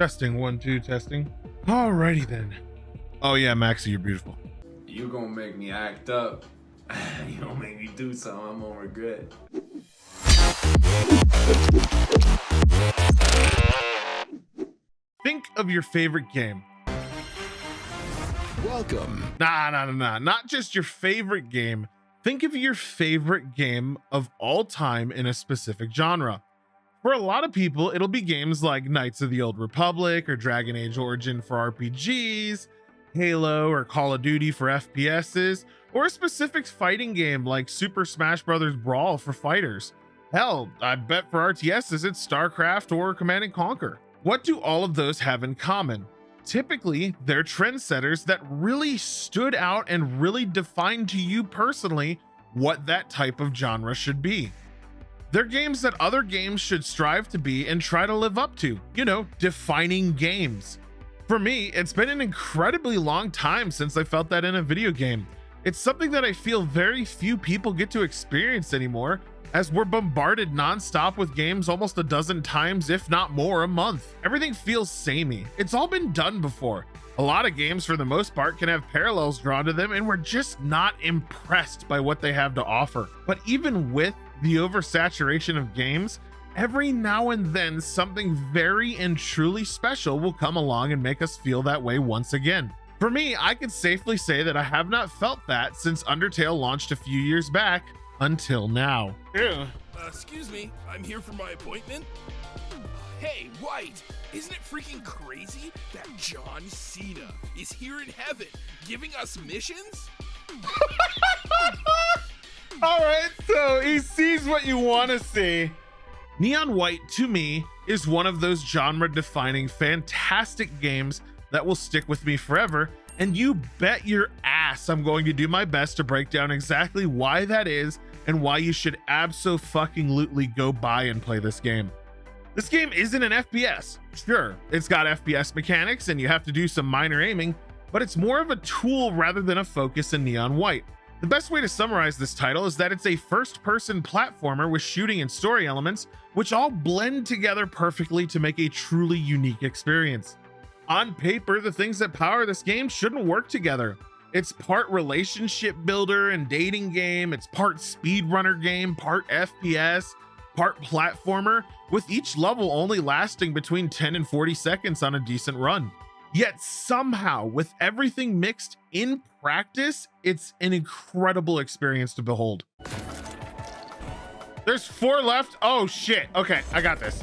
Testing, 1, 2, testing. Alrighty then. Oh yeah, Maxie, you're beautiful. You gonna make me act up. You gonna make me do something I'm gonna regret. Think of your favorite game. Welcome. Nah. Not just your favorite game. Think of your favorite game of all time in a specific genre. For a lot of people, it'll be games like Knights of the Old Republic or Dragon Age Origin for RPGs, Halo or Call of Duty for FPSs, or a specific fighting game like Super Smash Bros. Brawl for fighters. Hell, I bet for RTSs it's StarCraft or Command & Conquer. What do all of those have in common? Typically, they're trendsetters that really stood out and really defined to you personally what that type of genre should be. They're games that other games should strive to be and try to live up to, you know, defining games. For me, it's been an incredibly long time since I felt that in a video game. It's something that I feel very few people get to experience anymore, as we're bombarded nonstop with games almost a dozen times, if not more, a month. Everything feels samey. It's all been done before. A lot of games, for the most part, can have parallels drawn to them, and we're just not impressed by what they have to offer. But even with the oversaturation of games, every now and then something very and truly special will come along and make us feel that way once again. For me, I could safely say that I have not felt that since Undertale launched a few years back until now. Ew. Excuse me, I'm here for my appointment. Hey, White, isn't it freaking crazy that John Cena is here in heaven giving us missions? All right, so he sees what you want to see. Neon White, to me, is one of those genre-defining, fantastic games that will stick with me forever, and you bet your ass I'm going to do my best to break down exactly why that is and why you should abso-fucking-lutely go buy and play this game. This game isn't an FPS. Sure, it's got FPS mechanics and you have to do some minor aiming, but it's more of a tool rather than a focus in Neon White. The best way to summarize this title is that it's a first-person platformer with shooting and story elements, which all blend together perfectly to make a truly unique experience. On paper, the things that power this game shouldn't work together. It's part relationship builder and dating game, it's part speedrunner game, part FPS, part platformer, with each level only lasting between 10 and 40 seconds on a decent run. Yet somehow, with everything mixed in practice, it's an incredible experience to behold. There's 4 left. Oh shit. Okay, I got this.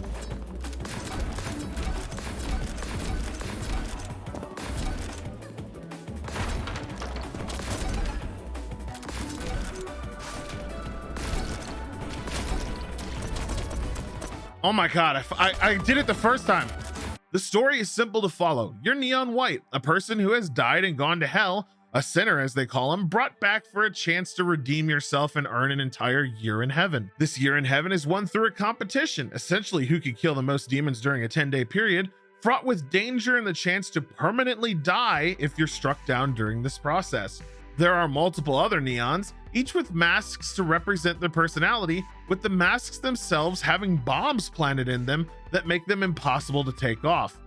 Oh my god, I did it the first time. The story is simple to follow. You're Neon White, a person who has died and gone to hell, a sinner as they call him, brought back for a chance to redeem yourself and earn an entire year in heaven. This year in heaven is won through a competition, essentially who could kill the most demons during a 10-day period, fraught with danger and the chance to permanently die if you're struck down during this process. There are multiple other neons, each with masks to represent their personality, with the masks themselves having bombs planted in them that make them impossible to take off.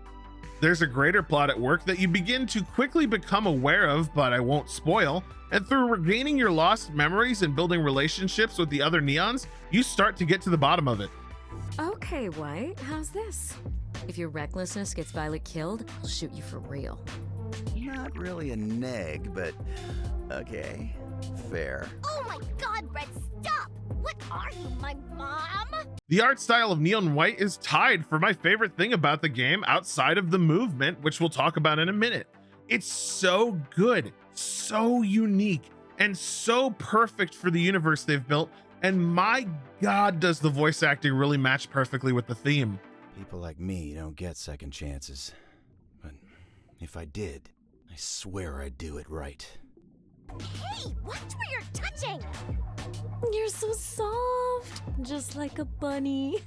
There's a greater plot at work that you begin to quickly become aware of, but I won't spoil, and through regaining your lost memories and building relationships with the other neons, you start to get to the bottom of it. Okay, White, how's this? If your recklessness gets Violet killed, I'll shoot you for real. Not really a neg, but okay, fair. Oh my god, Red, stop! What are you, my mom? The art style of Neon White is tied for my favorite thing about the game outside of the movement, which we'll talk about in a minute. It's so good, so unique, and so perfect for the universe they've built, and my god does the voice acting really match perfectly with the theme. People like me don't get second chances, but if I did, I swear I'd do it right. Hey, watch where you're touching! You're so soft, just like a bunny.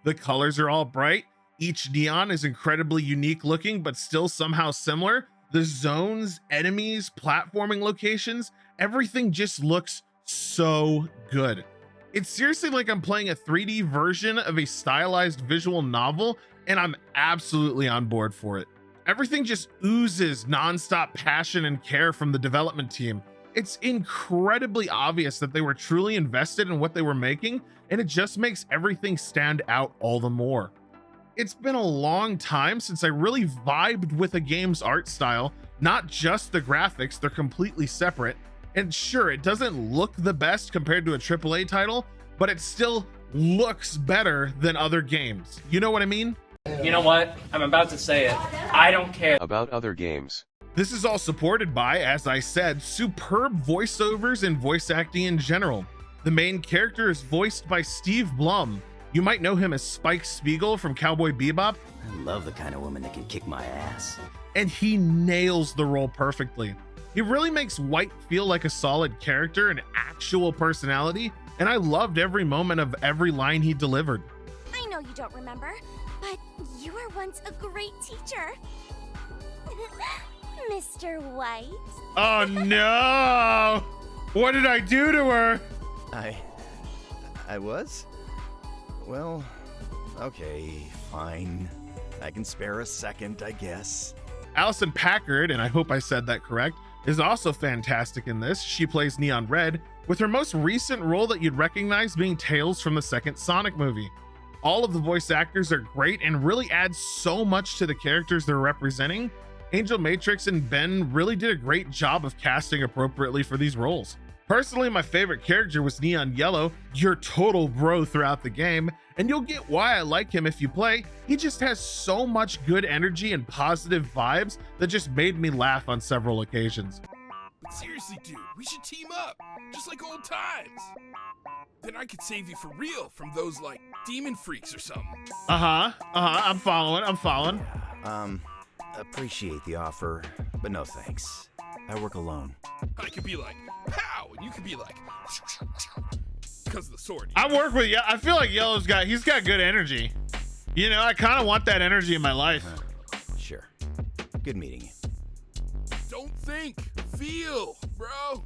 The colors are all bright. Each neon is incredibly unique looking, but still somehow similar. The zones, enemies, platforming locations, everything just looks so good. It's seriously like I'm playing a 3D version of a stylized visual novel, and I'm absolutely on board for it. Everything just oozes nonstop passion and care from the development team. It's incredibly obvious that they were truly invested in what they were making, and it just makes everything stand out all the more. It's been a long time since I really vibed with a game's art style, not just the graphics, they're completely separate. And sure, it doesn't look the best compared to a AAA title, but it still looks better than other games. You know what I mean? You know what? I'm about to say it. I don't care about other games. This is all supported by, as I said, superb voiceovers and voice acting in general. The main character is voiced by Steve Blum. You might know him as Spike Spiegel from Cowboy Bebop. I love the kind of woman that can kick my ass. And he nails the role perfectly. He really makes White feel like a solid character and actual personality, and I loved every moment of every line he delivered. I know you don't remember, but you were once a great teacher. Mr. White. Oh no! What did I do to her? I was? Well, okay, fine. I can spare a second, I guess. Allison Packard, and I hope I said that correct, is also fantastic in this. She plays Neon Red, with her most recent role that you'd recognize being Tails from the second Sonic movie. All of the voice actors are great and really add so much to the characters they're representing. Angel Matrix and Ben really did a great job of casting appropriately for these roles. Personally, my favorite character was Neon Yellow, your total bro throughout the game, and you'll get why I like him if you play. He just has so much good energy and positive vibes that just made me laugh on several occasions. Seriously, dude, we should team up, just like old times. Then I could save you for real from those, like, demon freaks or something. I'm following. Appreciate the offer, but no thanks. I work alone. I could be like, pow, and you could be like, because of the sword. I work with, I feel like Yellow's he's got good energy. You know, I kind of want that energy in my life. Sure. Good meeting you. Don't think, feel, bro.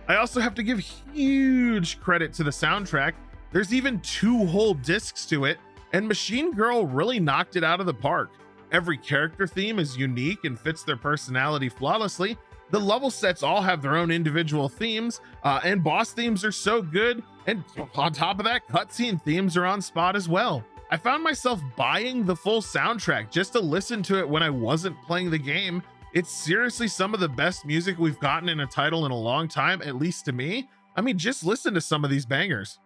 I also have to give huge credit to the soundtrack. There's even 2 whole discs to it, and Machine Girl really knocked it out of the park. Every character theme is unique and fits their personality flawlessly. The level sets all have their own individual themes, and boss themes are so good. And on top of that, cutscene themes are on spot as well. I found myself buying the full soundtrack just to listen to it when I wasn't playing the game. It's seriously some of the best music we've gotten in a title in a long time, at least to me. I mean, just listen to some of these bangers.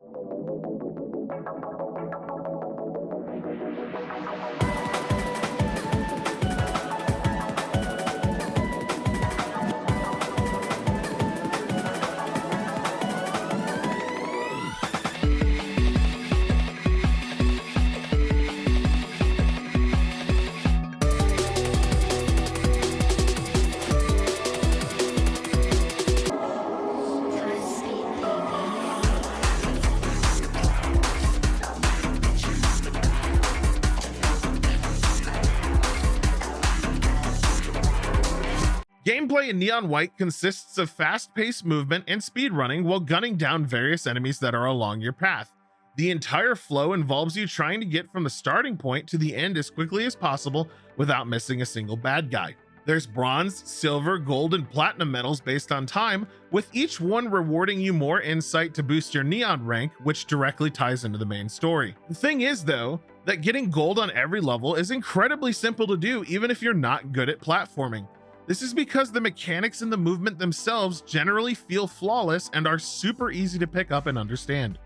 Gameplay in Neon White consists of fast-paced movement and speedrunning while gunning down various enemies that are along your path. The entire flow involves you trying to get from the starting point to the end as quickly as possible without missing a single bad guy. There's bronze, silver, gold, and platinum medals based on time, with each one rewarding you more insight to boost your Neon rank, which directly ties into the main story. The thing is, though, that getting gold on every level is incredibly simple to do even if you're not good at platforming. This is because the mechanics and the movement themselves generally feel flawless and are super easy to pick up and understand.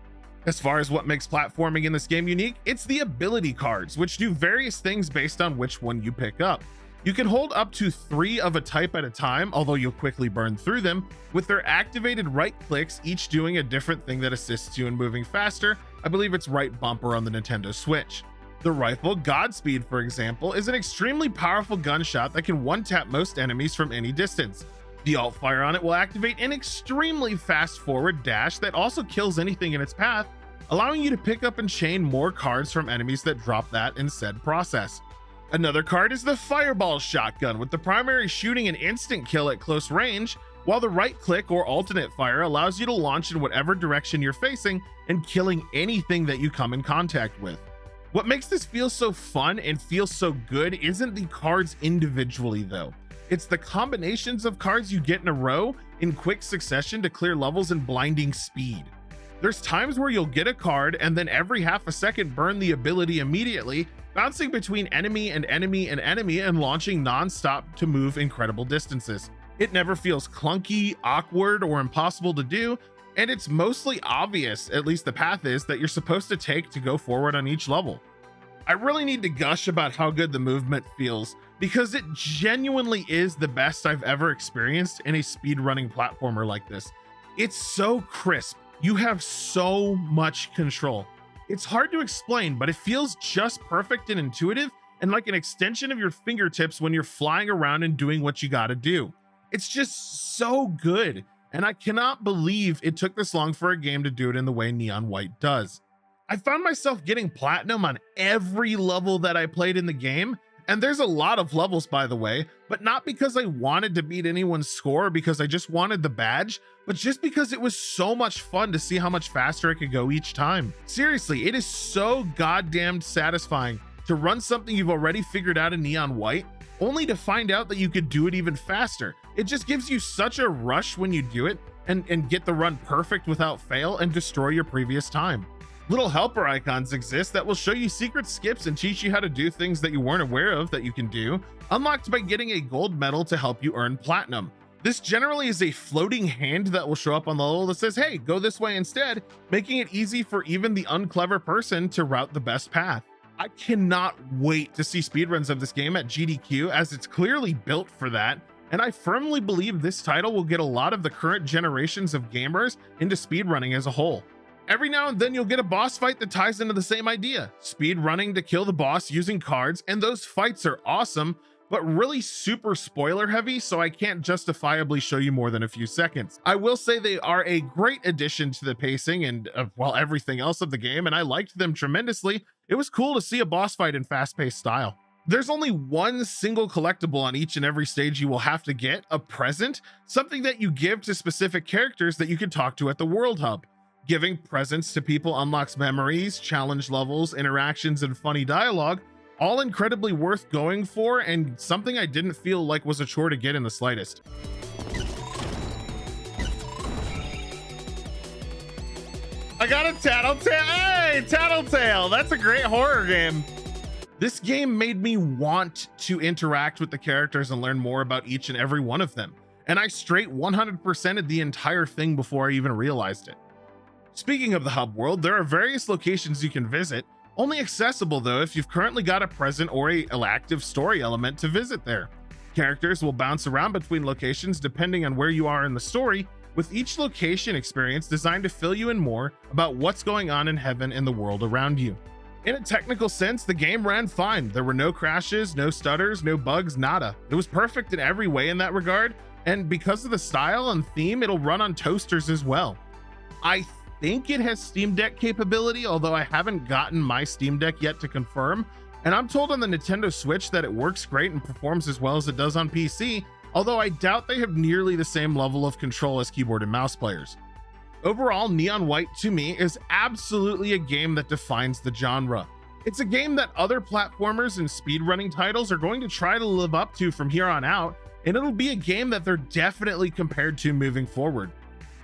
As far as what makes platforming in this game unique, it's the ability cards, which do various things based on which one you pick up. You can hold up to 3 of a type at a time, although you'll quickly burn through them, with their activated right clicks each doing a different thing that assists you in moving faster. I believe it's right bumper on the Nintendo Switch. The rifle, Godspeed, for example, is an extremely powerful gunshot that can one-tap most enemies from any distance. The alt fire on it will activate an extremely fast forward dash that also kills anything in its path, allowing you to pick up and chain more cards from enemies that drop that in said process. Another card is the Fireball shotgun, with the primary shooting an instant kill at close range, while the right click or alternate fire allows you to launch in whatever direction you're facing and killing anything that you come in contact with. What makes this feel so fun and feel so good isn't the cards individually though. It's the combinations of cards you get in a row in quick succession to clear levels in blinding speed. There's times where you'll get a card and then every half a second burn the ability immediately, bouncing between enemy and enemy and enemy and launching non-stop to move incredible distances. It never feels clunky, awkward, or impossible to do, and it's mostly obvious, at least the path is, that you're supposed to take to go forward on each level. I really need to gush about how good the movement feels, because it genuinely is the best I've ever experienced in a speedrunning platformer like this. It's so crisp. You have so much control. It's hard to explain, but it feels just perfect and intuitive and like an extension of your fingertips when you're flying around and doing what you gotta do. It's just so good, and I cannot believe it took this long for a game to do it in the way Neon White does. I found myself getting platinum on every level that I played in the game, and there's a lot of levels, by the way, but not because I wanted to beat anyone's score or because I just wanted the badge, but just because it was so much fun to see how much faster I could go each time. Seriously, it is so goddamn satisfying to run something you've already figured out in Neon White, only to find out that you could do it even faster. It just gives you such a rush when you do it and get the run perfect without fail and destroy your previous time. Little helper icons exist that will show you secret skips and teach you how to do things that you weren't aware of that you can do, unlocked by getting a gold medal to help you earn platinum. This generally is a floating hand that will show up on the level that says, hey, go this way instead, making it easy for even the unclever person to route the best path. I cannot wait to see speedruns of this game at GDQ, as it's clearly built for that, and I firmly believe this title will get a lot of the current generations of gamers into speedrunning as a whole. Every now and then you'll get a boss fight that ties into the same idea, speed running to kill the boss using cards, and those fights are awesome, but really super spoiler heavy, so I can't justifiably show you more than a few seconds. I will say they are a great addition to the pacing and well, everything else of the game, and I liked them tremendously. It was cool to see a boss fight in fast-paced style. There's only one single collectible on each and every stage you will have to get, a present, something that you give to specific characters that you can talk to at the World Hub. Giving presents to people unlocks memories, challenge levels, interactions, and funny dialogue, all incredibly worth going for and something I didn't feel like was a chore to get in the slightest. I got a Tattletale. Hey, Tattletale, that's a great horror game. This game made me want to interact with the characters and learn more about each and every one of them, and I straight 100%ed the entire thing before I even realized it. Speaking of the hub world, there are various locations you can visit, only accessible though if you've currently got a present or an active story element to visit there. Characters will bounce around between locations depending on where you are in the story, with each location experience designed to fill you in more about what's going on in heaven and the world around you. In a technical sense, the game ran fine. There were no crashes, no stutters, no bugs, nada. It was perfect in every way in that regard, and because of the style and theme, it'll run on toasters as well. I think it has Steam Deck capability, although I haven't gotten my Steam Deck yet to confirm, and I'm told on the Nintendo Switch that it works great and performs as well as it does on PC, although I doubt they have nearly the same level of control as keyboard and mouse players. Overall, Neon White to me is absolutely a game that defines the genre. It's a game that other platformers and speedrunning titles are going to try to live up to from here on out, and it'll be a game that they're definitely compared to moving forward.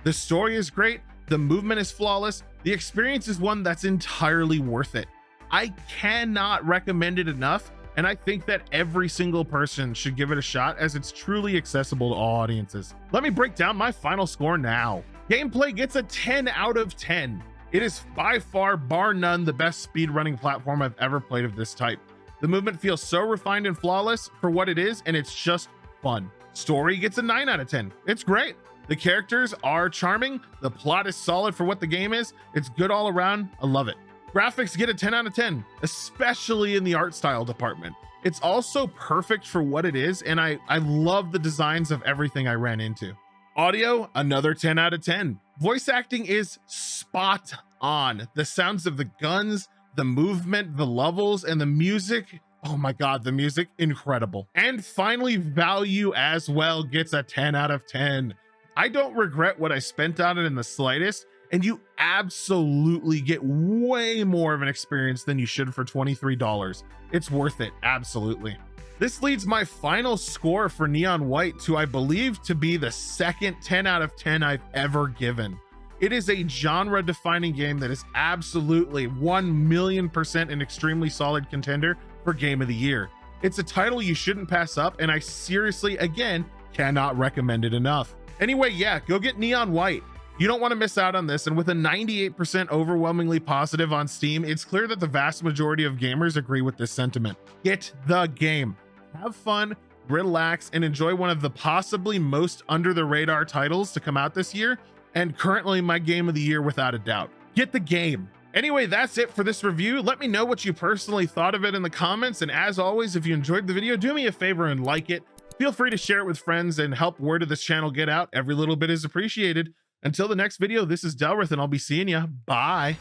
The story is great, the movement is flawless, the experience is one that's entirely worth it. I cannot recommend it enough, and I think that every single person should give it a shot, as it's truly accessible to all audiences. Let me break down my final score now. Gameplay gets a 10 out of 10. It is by far, bar none, the best speedrunning platform I've ever played of this type. The movement feels so refined and flawless for what it is, and it's just fun. Story gets a 9 out of 10. It's great. The characters are charming, the plot is solid for what the game is, it's good all around, I love it. Graphics get a 10 out of 10, especially in the art style department. It's also perfect for what it is, and I love the designs of everything I ran into. Audio, another 10 out of 10. Voice acting is spot on. The sounds of the guns, the movement, the levels, and the music, oh my god, the music, incredible. And finally, value as well gets a 10 out of 10. I don't regret what I spent on it in the slightest, and you absolutely get way more of an experience than you should for $23. It's worth it, absolutely. This leads my final score for Neon White to, I believe, to be the second 10 out of 10 I've ever given. It is a genre defining game that is absolutely 1,000,000% an extremely solid contender for Game of the Year. It's a title you shouldn't pass up, and I seriously, again, cannot recommend it enough. Anyway, yeah, go get Neon White. You don't want to miss out on this, and with a 98% overwhelmingly positive on Steam, it's clear that the vast majority of gamers agree with this sentiment. Get the game. Have fun, relax, and enjoy one of the possibly most under the radar titles to come out this year, and currently my game of the year without a doubt. Get the game. Anyway, that's it for this review. Let me know what you personally thought of it in the comments, and as always, if you enjoyed the video, do me a favor and like it. Feel free to share it with friends and help word of this channel get out. Every little bit is appreciated. Until the next video, this is Delrith, and I'll be seeing ya. Bye.